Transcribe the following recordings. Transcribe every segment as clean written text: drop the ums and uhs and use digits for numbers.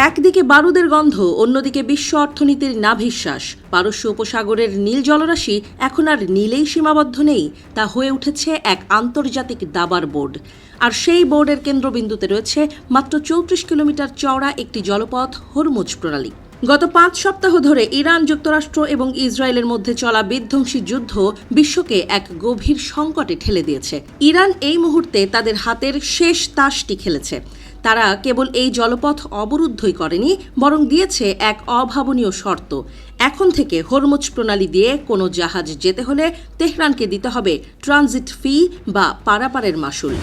একদিকে বারুদের গন্ধ, অন্যদিকে বিশ্ব অর্থনীতির নাভিশ্বাস। পারস্য উপসাগরের নীল জলরাশি এখন আর নীলেই সীমাবদ্ধ নেই, তা হয়ে উঠেছে এক আন্তর্জাতিক দাবার বোর্ড। আর সেই বোর্ডের কেন্দ্রবিন্দুতে রয়েছে মাত্র 34 কিলোমিটার চওড়া একটি জলপথ, হরমুজ প্রণালী। গত 5 সপ্তাহ ধরে ইরান, যুক্তরাষ্ট্র এবং ইসরায়েলের মধ্যে চলা বিধ্বংসী যুদ্ধ বিশ্বকে এক গভীর সংকটে ঠেলে দিয়েছে। ইরান এই মুহূর্তে তাদের হাতের শেষ তাসটি খেলেছে। তারা কেবল এই জলপথ অবরুদ্ধই করেনি, বরং দিয়েছে এক অভাবনীয় শর্ত। এখন থেকে হরমুজ প্রণালী দিয়ে কোনো জাহাজ যেতে হলে তেহরানকে দিতে হবে ট্রানজিট ফি বা পারাপারের মাশুল।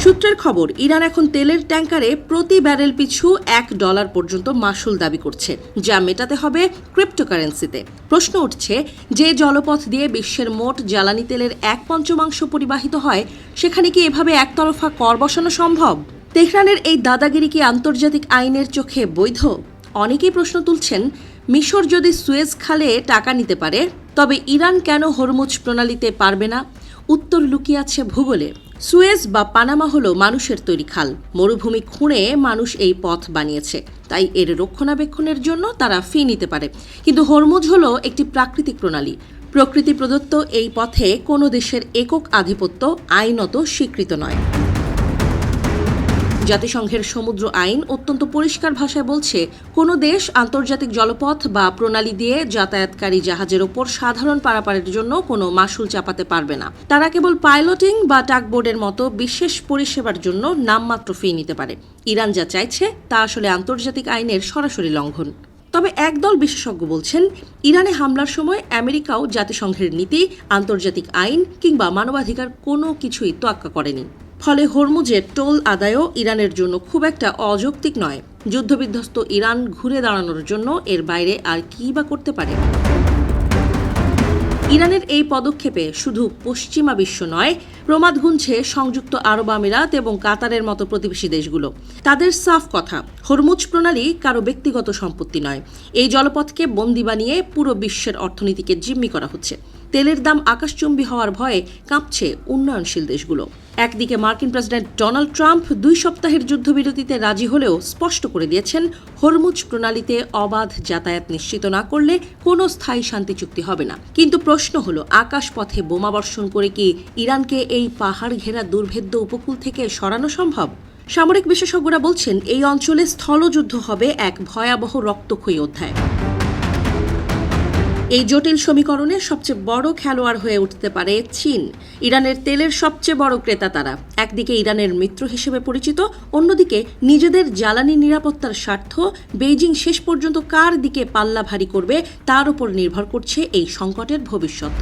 সূত্রের খবর, ইরান এখন তেলের ট্যাঙ্কারে প্রতি ব্যারেল পিছু $1 পর্যন্ত মাশুল দাবি করছে, যা মেটাতে হবে ক্রিপ্টোকারেন্সিতে। প্রশ্ন উঠছে, যে জলপথ দিয়ে বিশ্বের মোট জ্বালানি তেলের 1/5 পরিবাহিত হয়, সেখানে কি এভাবে একতরফা কর বসানো সম্ভব? তেহরানের এই দাদাগিরি কি আন্তর্জাতিক আইনের চোখে বৈধ? অনেকেই প্রশ্ন তুলছেন, মিশর যদি সুয়েজ খালে টাকা নিতে পারে, তবে ইরান কেন হরমুজ প্রণালীতে পারবে না? উত্তর লুকিয়ে আছে ভূগোলে। সুয়েজ বা পানামা হলো মানুষের তৈরি খাল। মরুভূমি খুঁড়ে মানুষ এই পথ বানিয়েছে, তাই এর রক্ষণাবেক্ষণের জন্য তারা ফি নিতে পারে। কিন্তু হরমুজ হলো একটি প্রাকৃতিক প্রণালী। প্রকৃতি প্রদত্ত এই পথে কোনো দেশের একক আধিপত্য আইনত স্বীকৃত নয়। জাতিসংঘের সমুদ্র আইন অত্যন্ত পরিষ্কার ভাষায় বলছে, কোনো দেশ আন্তর্জাতিক জলপথ বা প্রণালী দিয়ে যাতায়াতকারী জাহাজের ওপর সাধারণ পারাপারের জন্য কোনো মাশুল চাপাতে পারবে না। তারা কেবল পাইলটিং বা টাগবোর্ডের মতো বিশেষ পরিষেবার জন্য নামমাত্র ফি নিতে পারে। ইরান যা চাইছে তা আসলে আন্তর্জাতিক আইনের সরাসরি লঙ্ঘন। তবে একদল বিশেষজ্ঞ বলছেন, ইরানে হামলার সময় আমেরিকাও জাতিসংঘের নীতি, আন্তর্জাতিক আইন কিংবা মানবাধিকার কোনো কিছুই তোয়াক্কা করেনি। ফলে হরমুজের টোল আদায়ও ইরানের জন্য খুব একটা অযৌক্তিক নয়। যুদ্ধবিধ্বস্ত ইরান ঘুরে দাঁড়ানোর জন্য এর বাইরে আর কী বা করতে পারে? ইরানের এই পদক্ষেপে শুধু পশ্চিমা বিশ্ব নয়, প্রমাদ গুনছে সংযুক্ত আরব আমিরাত এবং কাতারের মতো প্রতিবেশী দেশগুলো। তাদের সাফ কথা, হরমুজ প্রণালী কারো ব্যক্তিগত সম্পত্তি নয়। এই জলপথকে বন্দী বানিয়ে পুরো বিশ্বের অর্থনীতিকে জিম্মি করা হচ্ছে। তেলের দাম আকাশচুম্বী হওয়ার ভয়ে কাঁপছে উন্নয়নশীল দেশগুলো। একদিকে মার্কিন প্রেসিডেন্ট ডোনাল্ড ট্রাম্প 2 সপ্তাহের যুদ্ধবিরতিতে রাজি হলেও স্পষ্ট করে দিয়েছেন, হরমুজ প্রণালীতে অবাধ যাতায়াত নিশ্চিত না করলে কোনো স্থায়ী শান্তি চুক্তি হবে না। কিন্তু প্রশ্ন হলো, আকাশপথে বোমাবর্ষণ করে কি ইরানকে এই পাহাড় ঘেরা দুর্ভেদ্য উপকূল থেকে সরানো সম্ভব? সামরিক বিশেষজ্ঞরা বলছেন, এই অঞ্চলে স্থলযুদ্ধ হবে এক ভয়াবহ রক্তক্ষয়ী অধ্যায়। এই জটিল সমীকরণে সবচেয়ে বড় খেলোয়াড় হয়ে উঠতে পারে চীন। ইরানের তেলের সবচেয়ে বড় ক্রেতা তারা। একদিকে ইরানের মিত্র হিসেবে পরিচিত, অন্যদিকে নিজেদের জ্বালানি নিরাপত্তার স্বার্থ। বেইজিং শেষ পর্যন্ত কার দিকে পাল্লা ভারী করবে, তার উপর নির্ভর করছে এই সংকটের ভবিষ্যৎ।